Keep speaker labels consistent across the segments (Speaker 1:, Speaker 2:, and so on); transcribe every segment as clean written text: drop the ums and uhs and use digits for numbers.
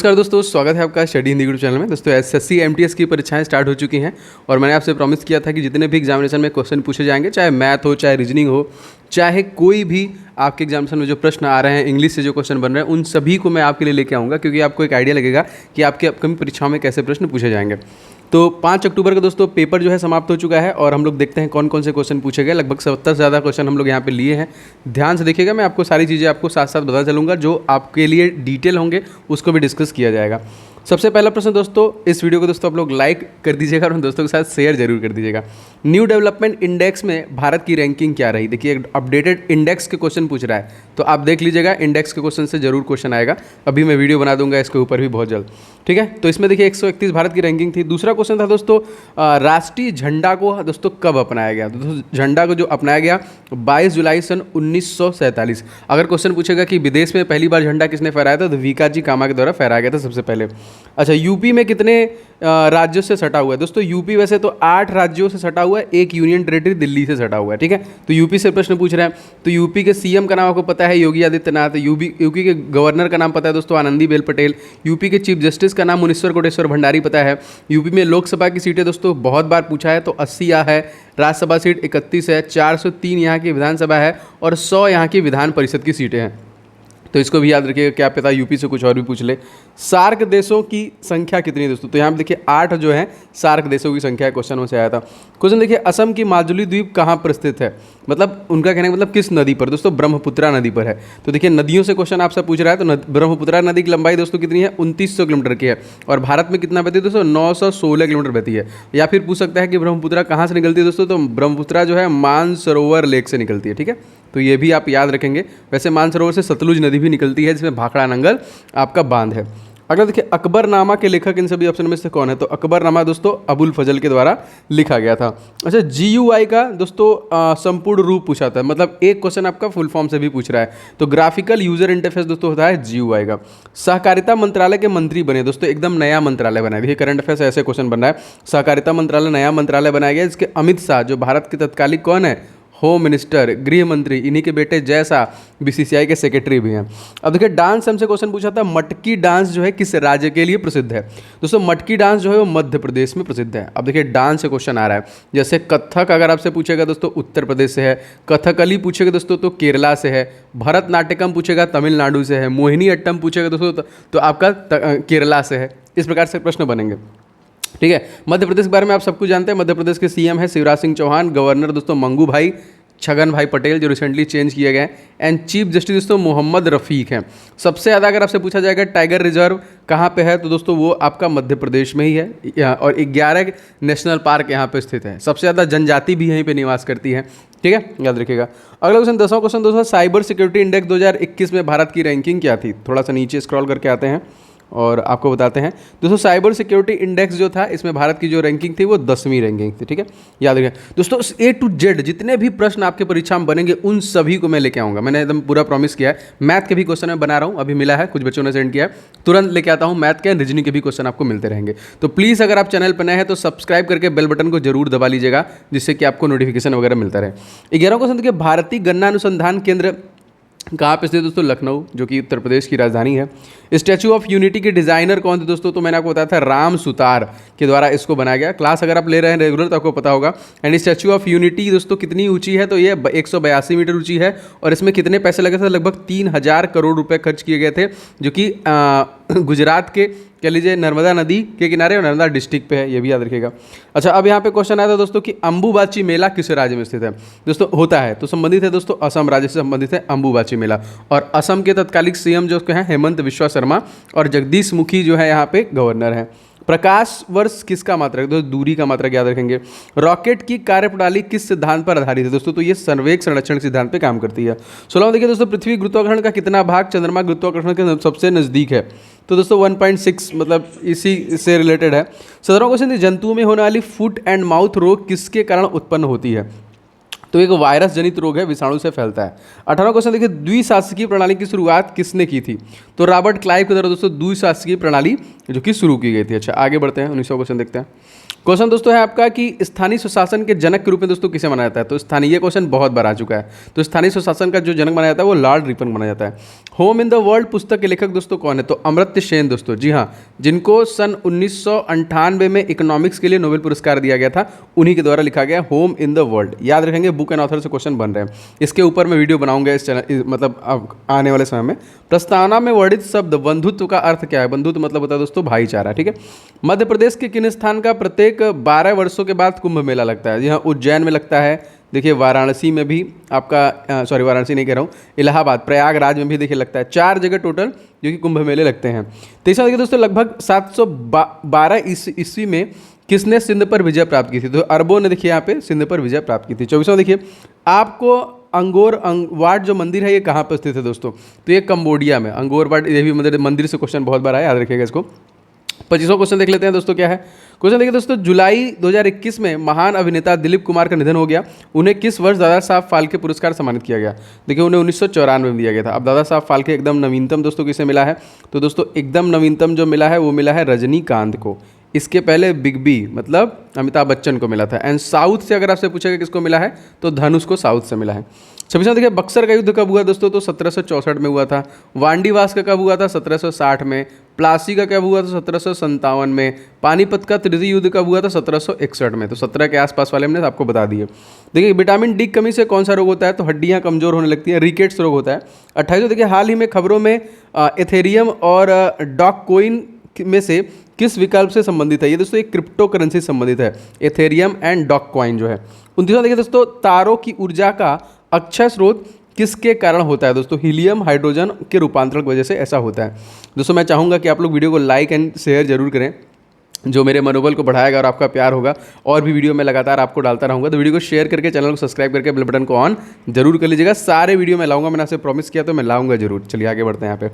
Speaker 1: नमस्कार दोस्तों, स्वागत है आपका स्टडी हिंदी यूट्यूब चैनल में। दोस्तों एसएससी एमटीएस की परीक्षाएं स्टार्ट हो चुकी हैं और मैंने आपसे प्रॉमिस किया था कि जितने भी एग्जामिनेशन में क्वेश्चन पूछे जाएंगे, चाहे मैथ हो, चाहे रीजनिंग हो, चाहे कोई भी आपके एग्जामिनेशन में जो प्रश्न आ रहे हैं, इंग्लिश से जो क्वेश्चन बन रहे हैं, उन सभी को मैं आपके लिए लेके आऊँगा, क्योंकि आपको एक आइडिया लगेगा कि आपके अपकमिंग परीक्षाओं में कैसे प्रश्न पूछे जाएंगे। तो 5 अक्टूबर का दोस्तों पेपर जो है समाप्त हो चुका है और हम लोग देखते हैं कौन कौन से क्वेश्चन पूछे गए। लगभग 70 से ज़्यादा क्वेश्चन हम लोग यहाँ पे लिए हैं। ध्यान से देखिएगा, मैं आपको सारी चीज़ें आपको साथ साथ बता चलूँगा, जो आपके लिए डिटेल होंगे उसको भी डिस्कस किया जाएगा। सबसे पहला प्रश्न दोस्तों, इस वीडियो को दोस्तों आप लोग लाइक कर दीजिएगा और उन दोस्तों के साथ शेयर जरूर कर दीजिएगा। न्यू डेवलपमेंट इंडेक्स में भारत की रैंकिंग क्या रही? देखिए, अपडेटेड इंडेक्स के क्वेश्चन पूछ रहा है, तो आप देख लीजिएगा, इंडेक्स के क्वेश्चन से जरूर क्वेश्चन आएगा। अभी मैं वीडियो बना दूंगा इसके ऊपर भी बहुत जल्द, ठीक है। तो इसमें देखिए 131 भारत की रैंकिंग थी। दूसरा क्वेश्चन था दोस्तों, राष्ट्रीय झंडा को दोस्तों कब अपनाया गया? तो झंडा को जो अपनाया गया 22 जुलाई सन 1947। अगर क्वेश्चन पूछेगा कि विदेश में पहली बार झंडा किसने फहराया था, तो विकाजी कामा के द्वारा फहराया गया था सबसे पहले। अच्छा, यूपी में कितने राज्यों से सटा हुआ है? दोस्तों यूपी वैसे तो 8 राज्यों से सटा हुआ है, एक यूनियन टेरिटरी दिल्ली से सटा हुआ है, ठीक है। तो यूपी से प्रश्न पूछ रहे हैं। तो यूपी के सीएम का नाम आपको पता है, योगी आदित्यनाथ। यूपी के गवर्नर का नाम पता है दोस्तों, आनंदीबेन पटेल। यूपी के चीफ जस्टिस का नाम मुनीश्वर कोटेश्वर भंडारी पता है। यूपी में लोकसभा की सीटें दोस्तों बहुत बार पूछा है, तो 80 है। राज्यसभा सीट 31 है, 403 यहाँ की विधानसभा है और 100 यहाँ की विधान परिषद की सीटें हैं। तो इसको भी याद रखिएगा, क्या पता यूपी से कुछ और भी पूछ ले। सार्क देशों की संख्या कितनी है दोस्तों? तो यहाँ पे देखिए 8 जो है सार्क देशों की संख्या क्वेश्चन में से आया था। क्वेश्चन देखिए, असम की माजुली द्वीप कहाँ पर स्थित है? मतलब उनका कहने का मतलब किस नदी पर? दोस्तों ब्रह्मपुत्रा नदी पर है। तो देखिए नदियों से क्वेश्चन आपसे पूछ रहा है, तो ब्रह्मपुत्रा नदी की लंबाई दोस्तों कितनी है? 2900 किलोमीटर की है। और भारत में कितना बहती है दोस्तों? 916 किलोमीटर बहती है। या फिर पूछ सकता है कि ब्रह्मपुत्रा कहाँ से निकलती है दोस्तों? तो ब्रह्मपुत्रा जो है मानसरोवर लेक से निकलती है, ठीक है। तो ये भी आप याद रखेंगे। वैसे मानसरोवर से सतलुज नदी भी निकलती है, जिसमें भाखड़ा नंगल आपका बांध है। अगला देखिए, अकबरनामा के लेखक इन सभी ऑप्शन में से कौन है? तो अकबरनामा दोस्तों अबुल फजल के द्वारा लिखा गया था। अच्छा, GUI का दोस्तों संपूर्ण रूप पूछा था, मतलब एक क्वेश्चन आपका फुल फॉर्म से भी पूछ रहा है। तो ग्राफिकल यूजर इंटरफेस दोस्तों होता है GUI का। सहकारिता मंत्रालय के मंत्री बने दोस्तों, एकदम नया मंत्रालय बनाया। देखिए करंट अफेयर्स ऐसे क्वेश्चन बन रहा है। सहकारिता मंत्रालय नया मंत्रालय बनाया गया, जिसके अमित शाह जो भारत के तत्कालिक कौन है? होम मिनिस्टर, गृह मंत्री, इन्हीं के बेटे जय शाह BCCI के सेक्रेटरी भी हैं। अब देखिए, डांस हमसे क्वेश्चन पूछा था, मटकी डांस जो है किस राज्य के लिए प्रसिद्ध है? दोस्तों मटकी डांस जो है वो मध्य प्रदेश में प्रसिद्ध है। अब देखिए डांस से क्वेश्चन आ रहा है, जैसे कथक अगर आपसे पूछेगा दोस्तों उत्तर प्रदेश से है, कथकली पूछेगा दोस्तों तो केरला से है, भरतनाट्यम पूछेगा तमिलनाडु से है, मोहिनी अट्टम पूछेगा दोस्तों तो आपका केरला से है। इस प्रकार से प्रश्न बनेंगे, ठीक है। मध्य प्रदेश के बारे में आप सब कुछ जानते हैं। मध्य प्रदेश के CM है शिवराज सिंह चौहान, गवर्नर दोस्तों मंगू भाई छगन भाई पटेल जो रिसेंटली चेंज किया गया है, एंड चीफ जस्टिस दोस्तों मोहम्मद रफ़ीक हैं। सबसे ज़्यादा अगर आपसे पूछा जाएगा टाइगर रिजर्व कहाँ पे है, तो दोस्तों वो आपका मध्य प्रदेश में ही है और 11 नेशनल पार्क यहाँ पे स्थित है। सबसे ज़्यादा जनजाति भी यहीं पे निवास करती है, ठीक है, याद रखिएगा। अगला क्वेश्चन 10वां क्वेश्चन दोस्तों, साइबर सिक्योरिटी इंडेक्स 2021 में भारत की रैंकिंग क्या थी? थोड़ा सा नीचे स्क्रॉल करके आते हैं और आपको बताते हैं दोस्तों। साइबर सिक्योरिटी इंडेक्स जो था, इसमें भारत की जो रैंकिंग थी वो 10वीं रैंकिंग थी, ठीक है, याद रखिए दोस्तों। A to Z जितने भी प्रश्न आपके परीक्षा में बनेंगे उन सभी को मैं लेके आऊँगा। मैंने एकदम पूरा प्रॉमिस किया है। मैथ के भी क्वेश्चन मैं बना रहा हूँ, अभी मिला है, कुछ बच्चों ने सेंड किया है, तुरंत लेके आता हूँ। मैथ के रीजनिंग के भी क्वेश्चन आपको मिलते रहेंगे। तो प्लीज़ अगर आप चैनल पर नए हैं तो सब्सक्राइब करके बेल बटन को जरूर दबा लीजिएगा, जिससे कि आपको नोटिफिकेशन वगैरह मिलता रहे। 11वां क्वेश्चन देखिए, भारतीय गन्ना अनुसंधान केंद्र कहाँ पे स्थित दोस्तों? लखनऊ, जो कि उत्तर प्रदेश की राजधानी है। स्टैचू ऑफ यूनिटी के डिज़ाइनर कौन थे दोस्तों? तो मैंने आपको बताया था राम सुतार के द्वारा इसको बनाया गया। क्लास अगर आप ले रहे हैं रेगुलर तो आपको पता होगा। एंड स्टैचू ऑफ यूनिटी दोस्तों कितनी ऊंची है? तो ये 182 मीटर ऊंची है। और इसमें कितने पैसे लगे थे? लगभग 3000 करोड़ रुपए खर्च किए गए थे, जो कि गुजरात के कह लीजिए नर्मदा नदी के किनारे और नर्मदा डिस्ट्रिक्ट पे है, ये भी याद रखिएगा। अच्छा, अब यहाँ पे क्वेश्चन आया था दोस्तों कि अम्बुबाची मेला किस राज्य में स्थित है? दोस्तों होता है तो संबंधित है दोस्तों असम राज्य से संबंधित है अम्बुबाची मेला। और असम के तत्कालिक CM जो हैं हेमंत विश्वा शर्मा और जगदीश मुखी जो है यहाँ पे गवर्नर हैं। प्रकाश वर्ष किसका मात्रक? दोस्तों दूरी का मात्रक याद रखेंगे। रॉकेट की कार्यप्रणाली किस सिद्धांत पर आधारित है दोस्तों? तो ये संवेग संरक्षण सिद्धांत पे काम करती है। 16वां देखिए दोस्तों, पृथ्वी गुरुत्वाकर्षण का कितना भाग चंद्रमा गुरुत्वाकर्षण के सबसे नजदीक है? तो दोस्तों 1.6, मतलब इसी से रिलेटेड है। 17वां क्वेश्चन, जंतुओं में होने वाली फुट एंड माउथ रोग किसके कारण उत्पन्न होती है? तो एक वायरस जनित रोग है, विषाणु से फैलता है। 18वां क्वेश्चन देखिए, द्विशासकीय प्रणाली की शुरुआत किसने की थी? तो रॉबर्ट क्लाइव के द्वारा दोस्तों द्विशासकीय प्रणाली जो कि शुरू की गई थी। अच्छा आगे बढ़ते हैं, 19वां क्वेश्चन देखते हैं। क्वेश्चन दोस्तों है आपका कि स्थानीय स्वशासन के जनक के रूप में दोस्तों किसे माना जाता है? तो स्थानीय, ये क्वेश्चन बहुत बार आ चुका है। तो स्थानीय स्वशासन का जो जनक माना जाता है वो लॉर्ड रिपन माना जाता है। होम इन द वर्ल्ड पुस्तक के लेखक दोस्तों कौन है? तो अमर्त्य सेन दोस्तों, जी हाँ, जिनको सन 1998 में इकोनॉमिक्स के लिए नोबेल पुरस्कार दिया गया था, उन्हीं के द्वारा लिखा गया होम इन द वर्ल्ड। याद रखेंगे, बुक एंड ऑथर से क्वेश्चन बन रहे हैं। इसके ऊपर मैं वीडियो बनाऊंगा इस चैनल, मतलब अब आने वाले समय में। प्रस्तावना में वर्णित शब्द बंधुत्व का अर्थ क्या है? बंधुत्व मतलब होता है दोस्तों भाईचारा, ठीक है। मध्य प्रदेश के किन स्थान का प्रत्येक 12 वर्षों के बाद कुंभ मेला लगता है? जी हाँ, उज्जैन में लगता है। देखिए वाराणसी में भी आपका, सॉरी वाराणसी नहीं कह रहा हूँ, इलाहाबाद, प्रयागराज में भी देखिए लगता है। 4 जगह टोटल जो कि कुंभ मेले लगते हैं। तीसरा देखिए दोस्तों, लगभग 712 ईस्वी में किसने सिंध पर विजय प्राप्त की थी? तो अरबों ने देखिए यहाँ पे सिंध पर विजय प्राप्त की थी। 24वां देखिए, आपको अंगोर वाट जो मंदिर है ये कहाँ पर स्थित है दोस्तों? तो ये कंबोडिया में अंगोर वाट, ये भी मंदिर से क्वेश्चन बहुत बार आया, याद रखिएगा इसको। 25वां क्वेश्चन देख लेते हैं दोस्तों, क्या है क्वेश्चन? देखिए दोस्तों, जुलाई 2021 में महान अभिनेता दिलीप कुमार का निधन हो गया। उन्हें किस वर्ष दादा साहब फाल्के पुरस्कार सम्मानित किया गया? देखिए उन्हें 1994 में दिया गया था। अब दादा साहब फाल्के एकदम नवीनतम दोस्तों किसे मिला है? तो दोस्तों एकदम नवीनतम जो मिला है वो मिला है रजनीकांत को। इसके पहले बिग बी मतलब अमिताभ बच्चन को मिला था। एंड साउथ से अगर आपसे पूछेगा किसको मिला है तो धनुष को साउथ से मिला है। 26वां देखिए, बक्सर का युद्ध कब हुआ दोस्तों? तो 1764 में हुआ था। वांडीवास का कब हुआ था? 1760 में। प्लासी का कब हुआ था? 1757 में। पानीपत का तृतीय युद्ध कब हुआ था? 1761 में। तो 17 के आसपास वाले हमने आपको बता दिए। देखिए विटामिन डी कमी से कौन सा रोग होता है? तो हड्डियां कमजोर होने लगती हैं, रिकेट्स रोग होता है। 28वां देखिए, हाल ही में खबरों में एथेरियम और डॉककॉइन में से किस विकल्प से संबंधित है? ये दोस्तों एक क्रिप्टो करेंसी से संबंधित है, एथेरियम एंड डॉककॉइन जो है। 29वां देखिए दोस्तों, तारों की ऊर्जा का अक्षय स्रोत किसके कारण होता है दोस्तों? हीलियम हाइड्रोजन के रूपांतरण की वजह से ऐसा होता है। दोस्तों मैं चाहूँगा कि आप लोग वीडियो को लाइक एंड शेयर जरूर करें, जो मेरे मनोबल को बढ़ाएगा और आपका प्यार होगा। और भी वीडियो मैं लगातार आपको डालता रहूँगा, तो वीडियो को शेयर करके, चैनल को सब्सक्राइब करके बेल बटन को ऑन जरूर कर लीजिएगा। सारे वीडियो मैं लाऊंगा, मैंने आपसे प्रॉमिस किया तो मैं लाऊंगा जरूर। चलिए आगे बढ़ते हैं। यहाँ पे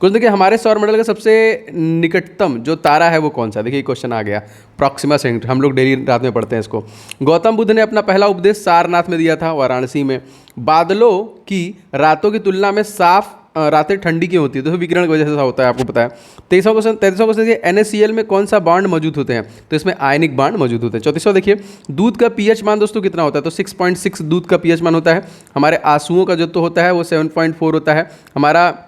Speaker 1: कुछ देखिए, हमारे सौरमंडल का सबसे निकटतम जो तारा है वो कौन सा? देखिए क्वेश्चन आ गया, प्रॉक्सिमा सेंटर, हम लोग डेली रात में पढ़ते हैं इसको। गौतम बुद्ध ने अपना पहला उपदेश सारनाथ में दिया था, वाराणसी में। बादलों की रातों की तुलना में साफ रातें ठंडी क्यों होती है? तो विकिरण की वजह से ऐसा होता है, आपको पता है। 33वां क्वेश्चन देखिए, NaCl में कौन सा बॉन्ड मौजूद होते हैं? तो इसमें आयनिक बॉन्ड मौजूद होते हैं। 34वां देखिए, दूध का पीएच मान दोस्तों कितना होता है? तो 6.6 दूध का पीएच मान होता है। हमारे आंसुओं का जो तो होता है वो 7.4 होता है। हमारा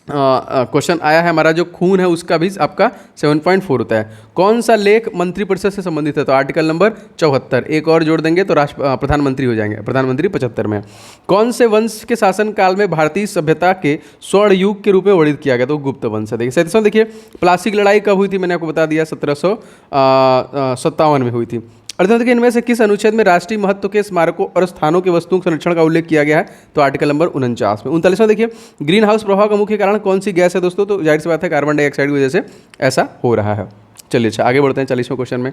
Speaker 1: क्वेश्चन आया है, हमारा जो खून है उसका भी आपका 7.4 होता है। कौन सा लेख मंत्रिपरिषद से संबंधित है? तो आर्टिकल नंबर 74। एक और जोड़ देंगे तो प्रधानमंत्री हो जाएंगे, प्रधानमंत्री 75 में। कौन से वंश के शासन काल में भारतीय सभ्यता के स्वर्ण युग के रूप में वर्णित किया गया? तो गुप्त वंश है। देखिए 37वां देखिए, प्लासी की लड़ाई कब हुई थी? मैंने आपको बता दिया 1757 में हुई थी। अर्थात देखिए, इनमें से किस अनुच्छेद में राष्ट्रीय महत्व के स्मारकों और स्थानों के वस्तुओं के संरक्षण का उल्लेख किया गया है? तो आर्टिकल नंबर 49 में। 39वां देखिए, ग्रीन हाउस प्रभाव का मुख्य कारण कौन सी गैस है दोस्तों? तो जाहिर सी बात है कार्बन डाइऑक्साइड की वजह से ऐसा हो रहा है। चलिए अच्छा आगे बढ़ते हैं 40वें क्वेश्चन में।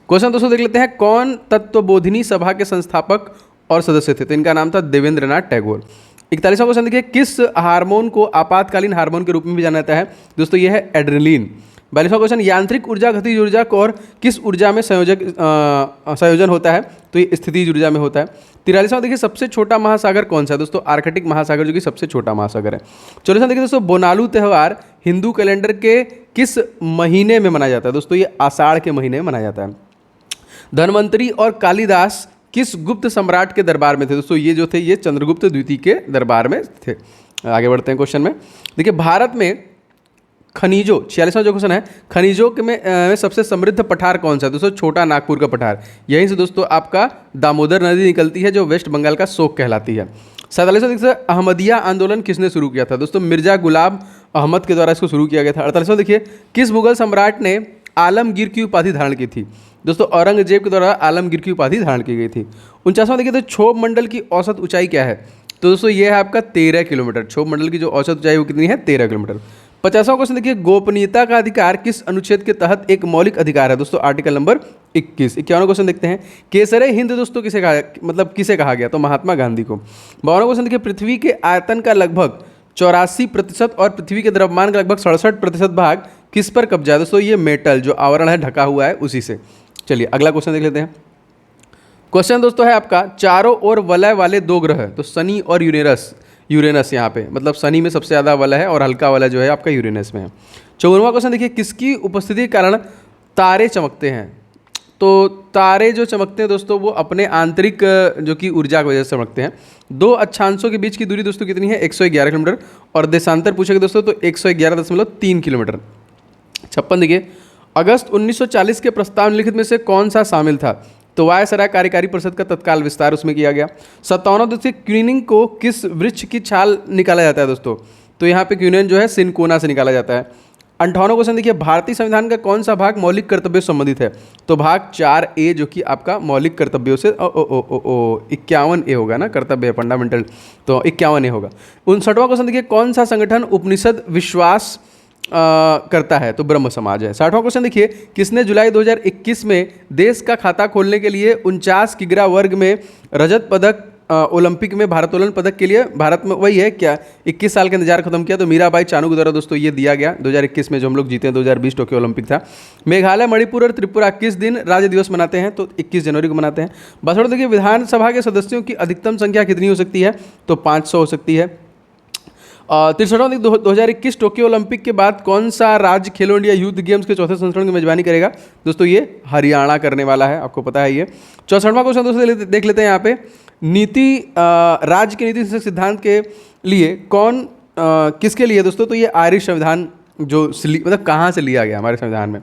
Speaker 1: क्वेश्चन दोस्तों देख लेते हैं, कौन तत्वबोधिनी सभा के संस्थापक और सदस्य थे? तो इनका नाम था देवेंद्रनाथ टैगोर। 41वां क्वेश्चन देखिए, किस हार्मोन को आपातकालीन हार्मोन के रूप में भी जाना जाता है? दोस्तों यह है एड्रेनलिन। 42वां क्वेश्चन, यांत्रिक ऊर्जा, गतिज ऊर्जा और किस ऊर्जा में संयोजन होता है? तो ये स्थितिज ऊर्जा में होता है। 43वां देखिए, सबसे छोटा महासागर कौन सा है? दोस्तों आर्कटिक महासागर, जो कि सबसे छोटा महासागर है। 44वां देखिए दोस्तों, बोनालू त्यौहार हिंदू कैलेंडर के किस महीने में मनाया जाता है? दोस्तों ये आषाढ़ के महीने में मनाया जाता है। धन्वंतरी और कालिदास किस गुप्त सम्राट के दरबार में थे? दोस्तों ये जो थे ये चंद्रगुप्त द्वितीय के दरबार में थे। आगे बढ़ते हैं क्वेश्चन में। देखिए भारत में खनिजों, 46वां जो क्वेश्चन है, खनिजों में सबसे समृद्ध पठार कौन सा है? दोस्तों छोटा नागपुर का पठार। यहीं से दोस्तों आपका दामोदर नदी निकलती है, जो वेस्ट बंगाल का शोक कहलाती है। 47वां देखिए, अहमदिया आंदोलन किसने शुरू किया था? दोस्तों मिर्जा गुलाम अहमद के द्वारा इसको शुरू किया गया था। 48वां देखिए, किस मुगल सम्राट ने आलमगीर की उपाधि धारण की थी? दोस्तों औरंगजेब के द्वारा आलमगीर की उपाधि धारण की गई थी। 49वां देखिए, तो क्षोभ मंडल की औसत ऊंचाई क्या है? तो दोस्तों ये है आपका 13 किलोमीटर। क्षोभ मंडल की जो औसत ऊंचाई वो कितनी है? 13 किलोमीटर। 50वां क्वेश्चन देखिए, गोपनीयता का अधिकार किस अनुच्छेद के तहत एक मौलिक अधिकार है? दोस्तों आर्टिकल नंबर 21। 51वां क्वेश्चन देखते हैं, केसरे हिंद दोस्तों किसे कहा गया? तो महात्मा गांधी को। 52वां क्वेश्चन देखिए, पृथ्वी के आयतन का लगभग 84% और पृथ्वी के द्रव्यमान का लगभग 67% भाग किस पर कब्जा है? दोस्तों ये मेटल जो आवरण है ढका हुआ है उसी से। चलिए अगला क्वेश्चन देख लेते हैं। क्वेश्चन दोस्तों है आपका, चारों ओर वलय वाले दो ग्रह, तो शनि और यूरेनस यहाँ पे, मतलब शनि में सबसे ज़्यादा वलय है और हल्का वलय जो है आपका यूरेनस में है। 54वां क्वेश्चन देखिए, किसकी उपस्थिति के कारण तारे चमकते हैं? तो तारे जो चमकते हैं दोस्तों वो अपने आंतरिक जो कि ऊर्जा की वजह से चमकते हैं। दो अक्षांशों के बीच की दूरी दोस्तों कितनी है? 111 किलोमीटर, और देशांतर पूछेगा दोस्तों तो 111.3 किलोमीटर। 56 देखिए, अगस्त 1940 के प्रस्ताव निम्नलिखित में से कौन सा शामिल था? तो वायसराय कार्यकारी परिषद का तत्काल विस्तार उसमें किया गया। 57वां दोस्तों, क्विनिन को किस वृक्ष की छाल निकाला जाता है दोस्तों? तो यहाँ पे क्विनिन जो है सिनकोना से निकाला जाता है। 58वां क्वेश्चन देखिए, भारतीय संविधान का कौन सा भाग मौलिक कर्तव्यों से संबंधित है? तो भाग 4A जो कि आपका मौलिक कर्तव्यों से 51A होगा ना, कर्तव्य फंडामेंटल, तो 51A होगा। 59वां क्वेश्चन देखिए, कौन सा संगठन उपनिषद विश्वास करता है? तो ब्रह्म समाज है। 60वां क्वेश्चन देखिए, किसने जुलाई 2021 में देश का खाता खोलने के लिए 49 किग्रा वर्ग में रजत पदक ओलंपिक में भारोत्तोलन पदक के लिए, भारत में वही है क्या, 21 साल का इंतजार खत्म किया? तो मीराबाई चानू के द्वारा दोस्तों ये दिया गया 2021 में, जो हम लोग जीते हैं 2020 टोक्यो ओलंपिक था। मेघालय, मणिपुर और त्रिपुरा किस दिन राज्य दिवस मनाते हैं? तो 21 जनवरी को मनाते हैं। बस और देखिए, विधानसभा के सदस्यों की अधिकतम संख्या कितनी हो सकती है? तो 500 हो सकती है। 63वां 2021 टोक्यो ओलंपिक के बाद कौन सा राज्य खेलो इंडिया यूथ गेम्स के चौथे संस्करण की मेजबानी करेगा? दोस्तों ये हरियाणा करने वाला है, आपको पता है ये। 64वां क्वेश्चन दोस्तों देख लेते हैं यहाँ पे, नीति राज्य के नीति सिद्धांत के लिए कौन किसके लिए दोस्तों? तो ये आयरिश संविधान जो मतलब कहाँ से लिया गया हमारे संविधान में।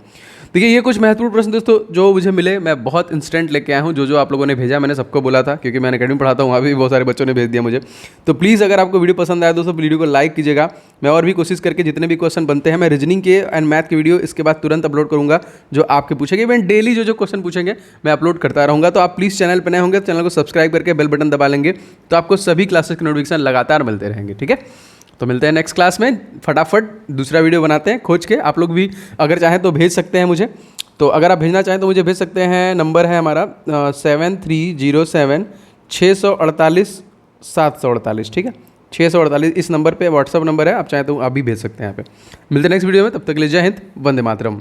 Speaker 1: देखिए ये कुछ महत्वपूर्ण प्रश्न दोस्तों जो मुझे मिले, मैं बहुत इंस्टेंट लेके आया हूँ। जो आप लोगों ने भेजा मैंने सबको बोला था, क्योंकि मैंने अकेडमी पढ़ाता हूँ, वहाँ भी बहुत सारे बच्चों ने भेज दिया मुझे। तो प्लीज़ अगर आपको वीडियो पसंद आया दोस्तों, वीडियो को लाइक कीजिएगा। मैं और भी कोशिश करके जितने भी क्वेश्चन बनते हैं, मैं रीजनिंग के एंड मैथ के वीडियो इसके बाद तुरंत अपलोड करूँगा, जो आपके पूछेंगे। इवन डेली जो क्वेश्चन पूछेंगे मैं अपलोड करता रहूँगा। तो आप प्लीज़ चैनल पर नए होंगे, चैनल को सब्सक्राइब करके बेल बटन दबा लेंगे, तो आपको सभी क्लासेस के नोटिफिकेशन लगातार मिलते रहेंगे। ठीक है, तो मिलते हैं नेक्स्ट क्लास में। फटाफट दूसरा वीडियो बनाते हैं खोज के। आप लोग भी अगर चाहें तो भेज सकते हैं मुझे, तो अगर आप भेजना चाहें तो मुझे भेज सकते हैं। नंबर है हमारा 7307 ठीक है, 648 इस नंबर पे व्हाट्सअप नंबर है, आप चाहें तो आप भी भेज सकते हैं यहाँ पे। मिलते हैं नेक्स्ट वीडियो में, तब तक के लिए जय हिंद, वंदे मातरम।